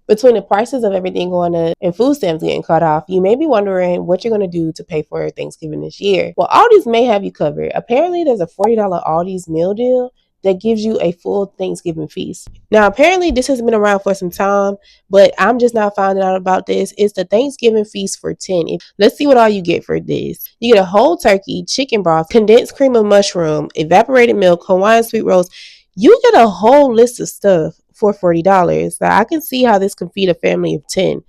Between the prices of everything going up and food stamps getting cut off, you may be wondering what you're going to do to pay for Thanksgiving this year. Well, Aldi's may have you covered. Apparently, there's a $40 Aldi's meal deal that gives you a full Thanksgiving feast. Now, apparently, this has been around for some time, but I'm just now finding out about this. It's the Thanksgiving feast for 10. Let's see what all you get for this. You get a whole turkey, chicken broth, condensed cream of mushroom, evaporated milk, Hawaiian sweet rolls. You get a whole list of stuff for $40. Now, I can see how this can feed a family of 10.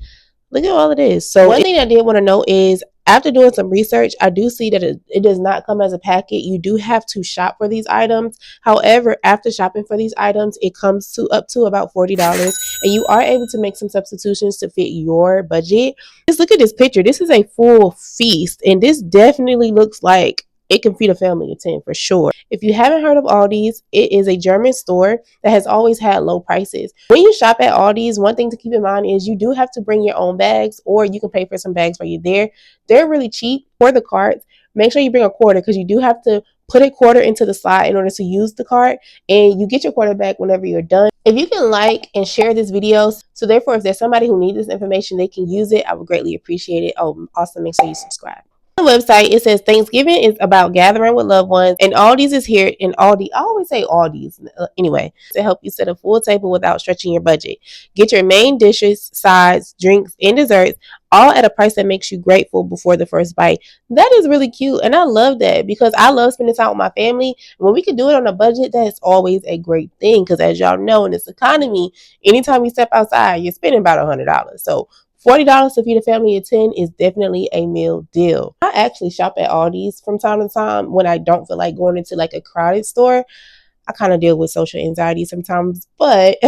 Look at all of this. So one thing I did want to know is, after doing some research, I do see that it does not come as a packet. You do have to shop for these items. However, after shopping for these items, it comes to up to about $40, and you are able to make some substitutions to fit your budget. Just look at this picture. This is a full feast, and this definitely looks like it can feed a family of 10 for sure. If you haven't heard of Aldi's, it is a German store that has always had low prices. When you shop at Aldi's, one thing to keep in mind is you do have to bring your own bags, or you can pay for some bags while you're there. They're really cheap for the carts. Make sure you bring a quarter, because you do have to put a quarter into the slot in order to use the cart, and you get your quarter back whenever you're done. If you can like and share this video, so therefore if there's somebody who needs this information, they can use it, I would greatly appreciate it. Oh, also make sure you subscribe. The website, it says Thanksgiving is about gathering with loved ones, and Aldi's is here. In Aldi, I always say Aldi's anyway, to help you set a full table without stretching your budget. Get your main dishes, sides, drinks, and desserts, all at a price that makes you grateful before the first bite. That is really cute, and I love that, because I love spending time with my family. When we can do it on a budget, that is always a great thing, because as y'all know, in this economy, anytime you step outside, you're spending about $100. So $40 to feed a family of 10 is definitely a meal deal. I actually shop at Aldi's from time to time when I don't feel like going into like a crowded store. I kind of deal with social anxiety sometimes, but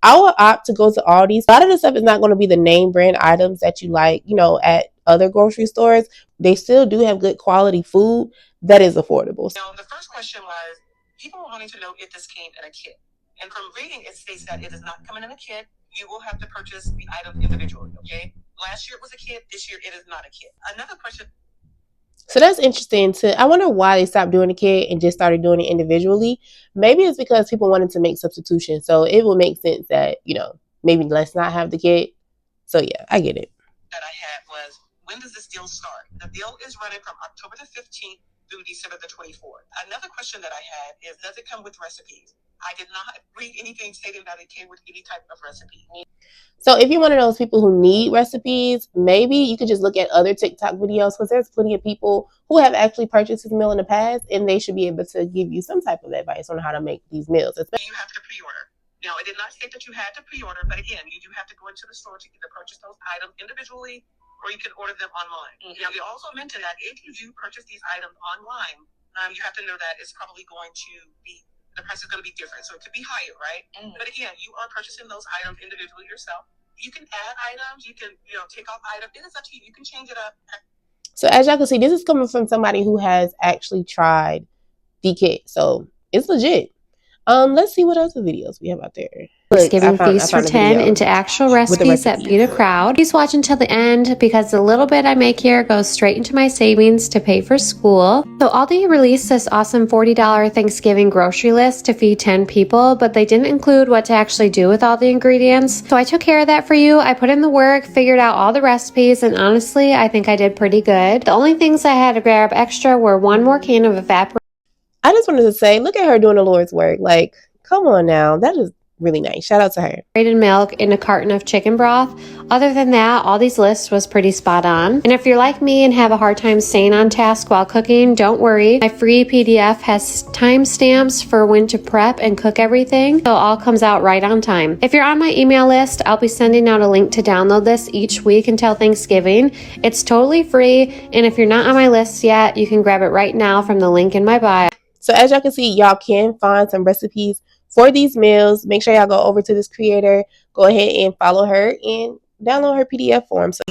I will opt to go to Aldi's. A lot of the stuff is not going to be the name brand items that you like, at other grocery stores. They still do have good quality food that is affordable. Now, the first question was, people were wanting to know if this came in a kit. And from reading, it states that it is not coming in a kit. You will have to purchase the item individually, okay? Last year it was a kit. This year it is not a kit. Another question. So that's interesting. I wonder why they stopped doing the kit and just started doing it individually. Maybe it's because people wanted to make substitutions. So it will make sense that, maybe let's not have the kit. So yeah, I get it. That I had was, when does this deal start? The deal is running from October the 15th through December the 24th. Another question that I had is, does it come with recipes? I did not read anything stating that it came with any type of recipe. So if you're one of those people who need recipes, maybe you could just look at other TikTok videos, because there's plenty of people who have actually purchased this meal in the past, and they should be able to give you some type of advice on how to make these meals. You have to pre-order. Now, it did not state that you had to pre-order, but again, you do have to go into the store to either purchase those items individually, or you can order them online. Mm-hmm. Now, they also mentioned that if you do purchase these items online, you have to know that it's probably going to be, the price is going to be different. So it could be higher, right? Mm-hmm. But again, you are purchasing those items individually yourself. You can add items. You can, take off items. It is up to you. You can change it up. So as y'all can see, this is coming from somebody who has actually tried the kit. So it's legit. Let's see what other videos we have out there. Thanksgiving feast for 10 into actual recipes that beat a crowd. Please watch until the end, because the little bit I make here goes straight into my savings to pay for school. So Aldi released this awesome $40 Thanksgiving grocery list to feed 10 people, but they didn't include what to actually do with all the ingredients. So I took care of that for you. I put in the work, figured out all the recipes, and honestly, I think I did pretty good. The only things I had to grab extra were one more can of evaporated. I just wanted to say, look at her doing the Lord's work. Like, come on now. That is really nice. Shout out to her. Milk in a carton of chicken broth. Other than that, all these lists was pretty spot on. And if you're like me and have a hard time staying on task while cooking, don't worry. My free PDF has timestamps for when to prep and cook everything, so it all comes out right on time. If you're on my email list, I'll be sending out a link to download this each week until Thanksgiving. It's totally free, and if you're not on my list yet, you can grab it right now from the link in my bio. So as y'all can see, y'all can find some recipes for these meals. Make sure y'all go over to this creator, go ahead and follow her and download her PDF form. So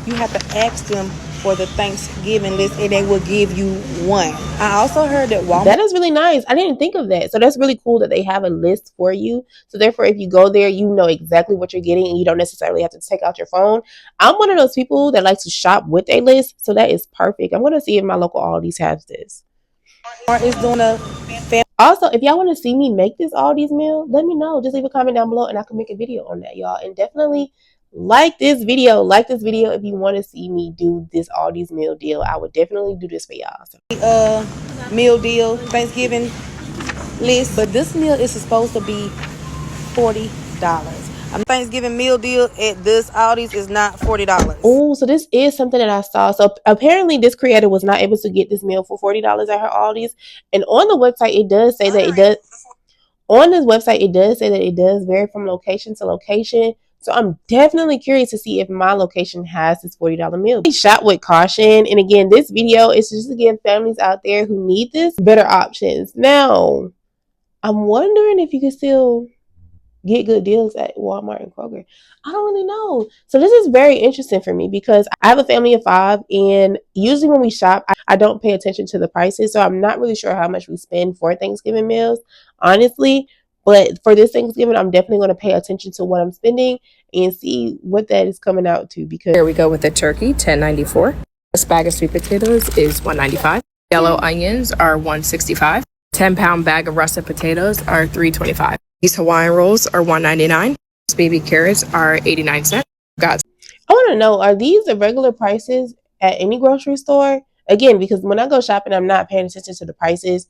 you have to ask them for the Thanksgiving list, and they will give you one. I also heard that Walmart. That is really nice. I didn't think of that. So that's really cool that they have a list for you. So therefore, if you go there, you know exactly what you're getting, and you don't necessarily have to take out your phone. I'm one of those people that likes to shop with a list, so that is perfect. I'm going to see if my local Aldi's has this. Walmart is doing a Also, if y'all want to see me make this Aldi's meal, let me know. Just leave a comment down below and I can make a video on that, y'all. And definitely like this video. Like this video if you want to see me do this Aldi's meal deal. I would definitely do this for y'all. So. Meal deal, Thanksgiving list. But this meal is supposed to be $40. Thanksgiving meal deal at this Aldi's is not $40. Oh, so this is something that I saw. So apparently this creator was not able to get this meal for $40 at her Aldi's. And on the website, it does say that it does. On this website, it does say that it does vary from location to location. So I'm definitely curious to see if my location has this $40 meal. Shop with caution. And again, this video is just to give families out there who need this better options. Now, I'm wondering if you can still get good deals at Walmart and Kroger. I don't really know. So this is very interesting for me because I have a family of 5, and usually when we shop, I don't pay attention to the prices. So I'm not really sure how much we spend for Thanksgiving meals, honestly. But for this Thanksgiving, I'm definitely going to pay attention to what I'm spending and see what that is coming out to. Because here we go with the turkey, $10.94. This bag of sweet potatoes is $1.95. Yellow onions are $1.65. 10-pound bag of russet potatoes are $3.25. These Hawaiian rolls are $1.99. These baby carrots are 89 cents. I want to know, are these the regular prices at any grocery store? Again, because when I go shopping, I'm not paying attention to the prices.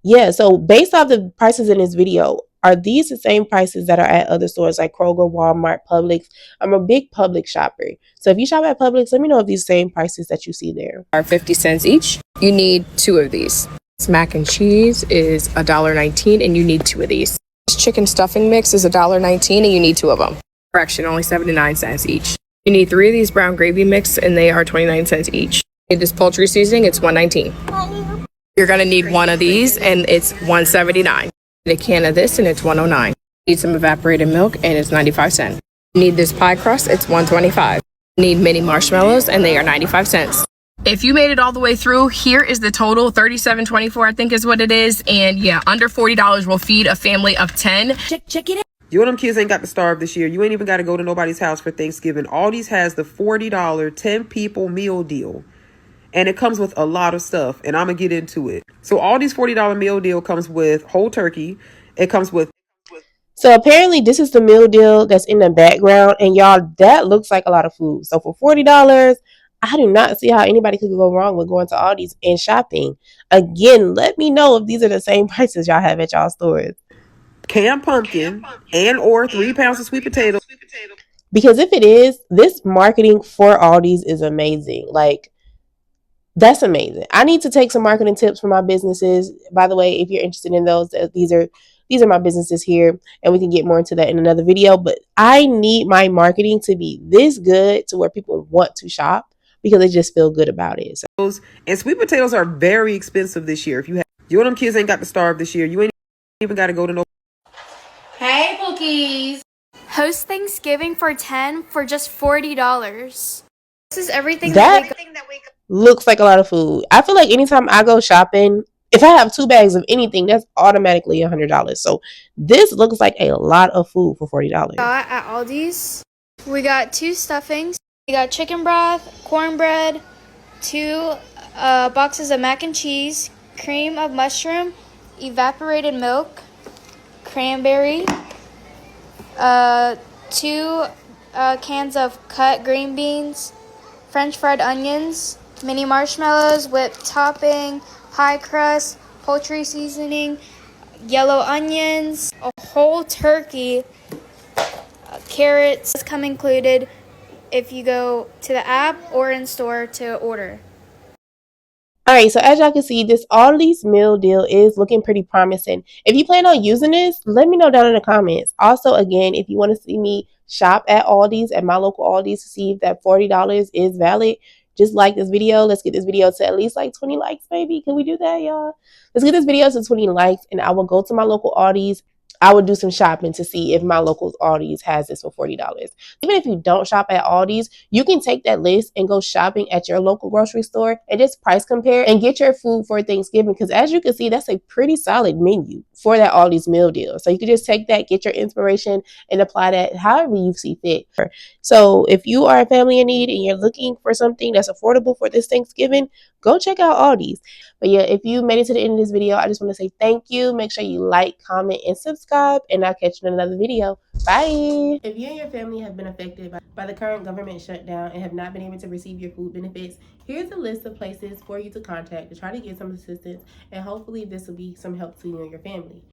Yeah, so based off the prices in this video, are these the same prices that are at other stores like Kroger, Walmart, Publix? I'm a big Publix shopper. So if you shop at Publix, let me know if these same prices that you see there are 50 cents each. You need 2 of these. This mac and cheese is $1.19 and you need 2 of these. This chicken stuffing mix is $1.19 and you need 2 of them. Correction, only 79 cents each. You need 3 of these brown gravy mix and they are 29 cents each. You need this poultry seasoning, it's $1.19. You're gonna need 1 of these and it's $1.79. A can of this and it's $1.09. You need some evaporated milk and it's 95 cents. You need this pie crust, it's $1.25. You need mini marshmallows and they are 95 cents. If you made it all the way through, here is the total, $37.24 I think is what it is. And yeah, under $40 will feed a family of 10. Check it out. You and them kids ain't got to starve this year. You ain't even got to go to nobody's house for Thanksgiving. Aldi's has the $40 10 people meal deal. And it comes with a lot of stuff. And I'm going to get into it. So Aldi's $40 meal deal comes with whole turkey. It comes with... So apparently this is the meal deal that's in the background. And y'all, that looks like a lot of food. So for $40... I do not see how anybody could go wrong with going to Aldi's and shopping. Again, let me know if these are the same prices y'all have at y'all stores. Canned pumpkin and or 3 pounds of sweet potato. Because if it is, this marketing for Aldi's is amazing. Like, that's amazing. I need to take some marketing tips for my businesses. By the way, if you're interested in those, these are my businesses here, and we can get more into that in another video. But I need my marketing to be this good to where people want to shop, because they just feel good about it. So. And sweet potatoes are very expensive this year. If you and them kids ain't got to starve this year. You ain't even got to go to no. Hey, Bookies. Host Thanksgiving for 10 for just $40. This is everything that we looks like a lot of food. I feel like anytime I go shopping, if I have 2 bags of anything, that's automatically $100. So this looks like a lot of food for $40. At Aldi's, we got 2 stuffings. We got chicken broth, cornbread, 2 boxes of mac and cheese, cream of mushroom, evaporated milk, cranberry, 2 cans of cut green beans, French fried onions, mini marshmallows, whipped topping, pie crust, poultry seasoning, yellow onions, a whole turkey, carrots come included if you go to the app or in store to order. Alright, so as y'all can see, this Aldi's meal deal is looking pretty promising. If you plan on using this, let me know down in the comments. Also, again, if you want to see me shop at Aldi's, at my local Aldi's, to see if that $40 is valid, just like this video. Let's get this video to at least like 20 likes, maybe. Can we do that, y'all? Let's get this video to 20 likes, and I will go to my local Aldi's. I would do some shopping to see if my local Aldi's has this for $40. Even if you don't shop at Aldi's, you can take that list and go shopping at your local grocery store and just price compare and get your food for Thanksgiving. Because as you can see, that's a pretty solid menu for that Aldi's meal deal. So you can just take that, get your inspiration, and apply that however you see fit. So if you are a family in need and you're looking for something that's affordable for this Thanksgiving, go check out Aldi's. But yeah, if you made it to the end of this video, I just want to say thank you. Make sure you like, comment, and subscribe, and I'll catch you in another video. Bye. If you and your family have been affected by the current government shutdown and have not been able to receive your food benefits, here's a list of places for you to contact to try to get some assistance, and hopefully this will be some help to you and your family.